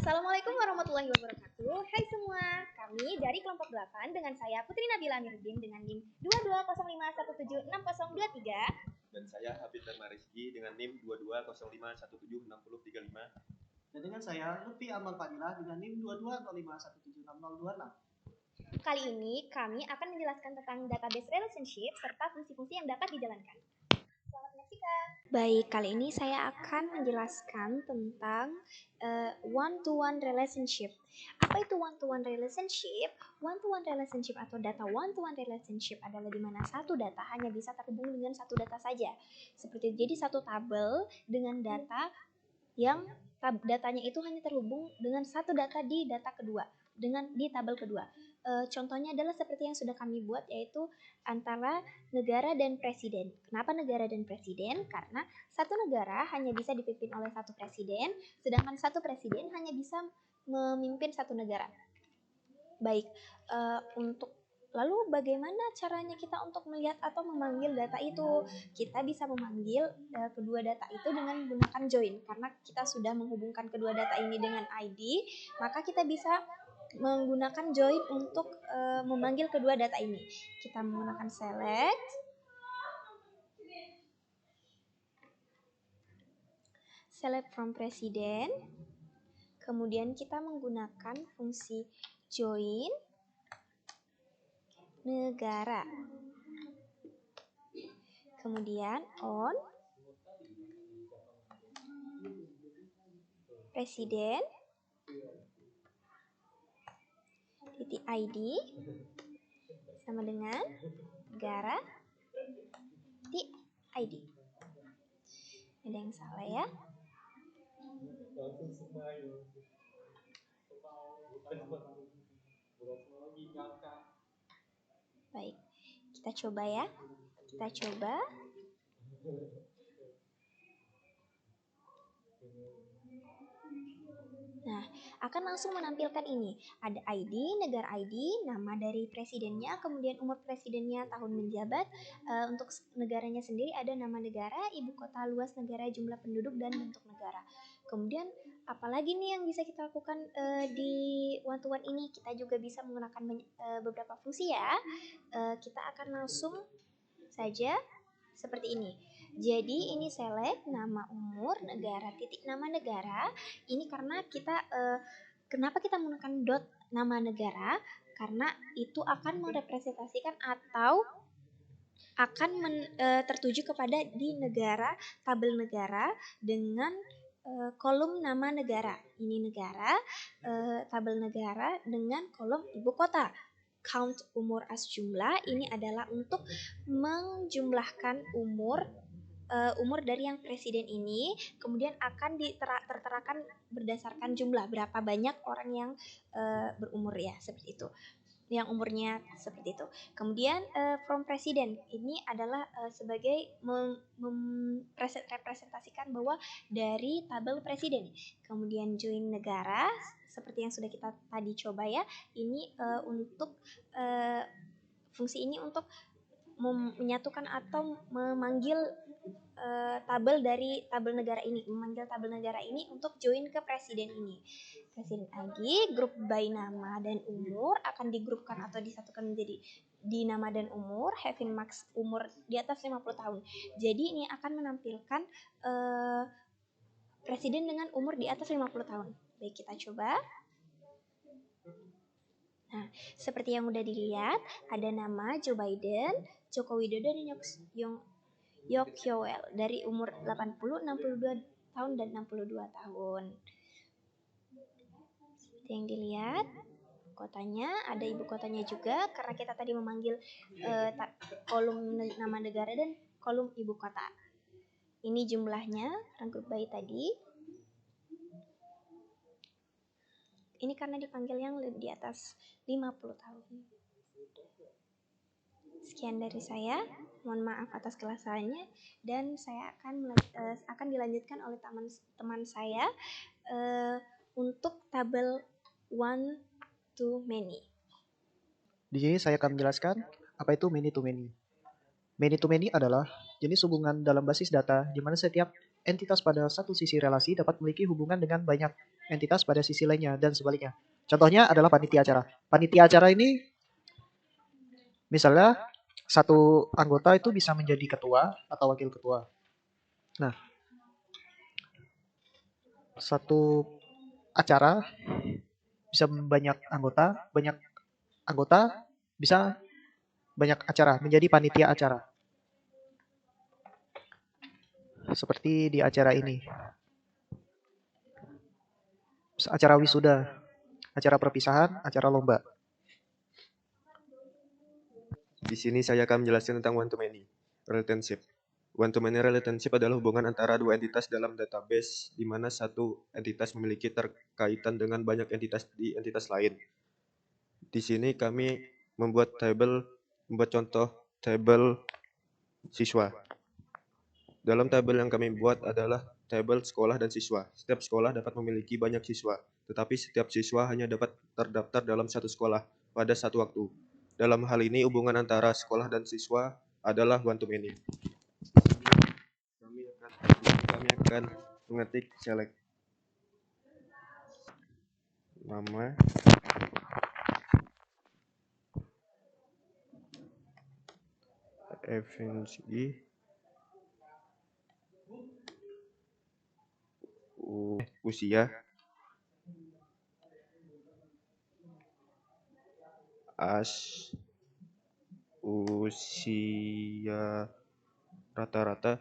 Assalamualaikum warahmatullahi wabarakatuh. Hai semua, kami dari kelompok 8 dengan saya Putri Nabila Amiruddin dengan NIM 2205176023. Dan saya Habib Dharma Rizky dengan NIM 2205176035. Dan dengan saya Lutfi Amal Fadilah dengan NIM 2205176026. Kali ini kami akan menjelaskan tentang database relationship serta fungsi-fungsi yang dapat dijalankan. Selamat menyaksikan. Baik, kali ini saya akan menjelaskan tentang one-to-one relationship. Apa itu one-to-one relationship? One-to-one relationship atau data one-to-one relationship adalah di mana satu data hanya bisa terhubung dengan satu data saja. Seperti jadi satu tabel dengan data yang datanya itu hanya terhubung dengan satu data di data kedua, di tabel kedua. Contohnya adalah seperti yang sudah kami buat, yaitu antara negara dan presiden. Kenapa negara dan presiden? Karena satu negara hanya bisa dipimpin oleh satu presiden, sedangkan satu presiden hanya bisa memimpin satu negara. Baik, lalu bagaimana caranya kita untuk melihat atau memanggil data itu? Kita bisa memanggil kedua data itu dengan menggunakan join. Karena kita sudah menghubungkan kedua data ini dengan ID, maka kita bisa menggunakan join untuk memanggil kedua data ini. Kita menggunakan select from presiden. Kemudian kita menggunakan fungsi join negara. Kemudian on presiden titik ID sama dengan negara titik ID. Ada yang salah ya? Baik, kita coba ya. Kita coba. Nah, akan langsung menampilkan ini. Ada ID, negara ID, nama dari presidennya, kemudian umur presidennya, tahun menjabat. Untuk negaranya sendiri ada nama negara, ibu kota, luas negara, jumlah penduduk, dan bentuk negara. Kemudian apalagi nih yang bisa kita lakukan di one-to-one ini? Kita juga bisa menggunakan beberapa fungsi ya. Kita akan langsung saja seperti ini. Jadi ini select nama umur negara titik nama negara. Ini karena kita kenapa kita menggunakan dot nama negara? Karena itu akan merepresentasikan atau akan tertuju kepada di negara, tabel negara dengan kolom nama negara. Ini negara, tabel negara dengan kolom ibu kota. Count umur as jumlah ini adalah untuk menjumlahkan umur dari yang presiden ini, kemudian akan terterakan berdasarkan jumlah berapa banyak orang yang berumur ya, seperti itu, yang umurnya seperti itu. Kemudian from presiden ini adalah sebagai representasikan bahwa dari tabel presiden. Kemudian join negara seperti yang sudah kita tadi coba ya. Ini untuk fungsi ini untuk menyatukan atau memanggil tabel dari tabel negara ini, memanggil tabel negara ini untuk join ke presiden ini. Presiden ID, grup by nama dan umur akan digrupkan atau disatukan menjadi di nama dan umur, having max umur di atas 50 tahun. Jadi ini akan menampilkan presiden dengan umur di atas 50 tahun. Baik, kita coba. Nah, seperti yang udah dilihat, ada nama Joe Biden, Joko Widodo, dan Yoon Yeol dari umur 80, 62 tahun dan 62 tahun. Seperti yang dilihat, kotanya ada ibu kotanya juga karena kita tadi memanggil kolom nama negara dan kolom ibu kota. Ini jumlahnya rangkup bayi tadi. Ini karena dipanggil yang lebih di atas 50 tahun. Sekian dari saya. Mohon maaf atas kesalahannya, dan saya akan dilanjutkan oleh teman saya untuk tabel one to many. Di sini saya akan menjelaskan apa itu many to many. Many to many adalah jenis hubungan dalam basis data di mana setiap entitas pada satu sisi relasi dapat memiliki hubungan dengan banyak entitas pada sisi lainnya dan sebaliknya. Contohnya adalah panitia acara. Panitia acara ini misalnya satu anggota itu bisa menjadi ketua atau wakil ketua. Nah, satu acara bisa banyak anggota bisa banyak acara, menjadi panitia acara. Seperti di acara ini, acara wisuda, acara perpisahan, acara lomba. Di sini saya akan menjelaskan tentang one-to-many relationship. One-to-many relationship adalah hubungan antara dua entitas dalam database, di mana satu entitas memiliki terkaitan dengan banyak entitas di entitas lain. Di sini kami membuat contoh tabel siswa. Dalam tabel yang kami buat adalah tabel sekolah dan siswa. Setiap sekolah dapat memiliki banyak siswa, tetapi setiap siswa hanya dapat terdaftar dalam satu sekolah pada satu waktu. Dalam hal ini, hubungan antara sekolah dan siswa adalah one-to-many. Kami akan mengetik select nama, FNG, usia, usia rata-rata,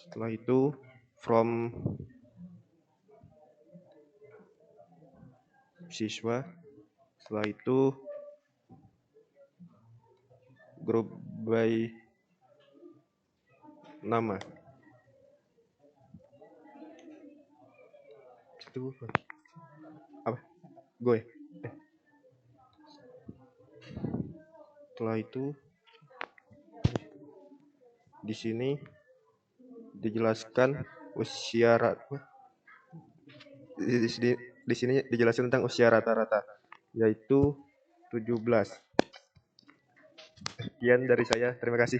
setelah itu from siswa, setelah itu group by nama. Itu apa? Gue. Setelah itu di sini dijelaskan usia di sini dijelaskan tentang usia rata-rata, yaitu 17. Sekian dari saya. Terima kasih.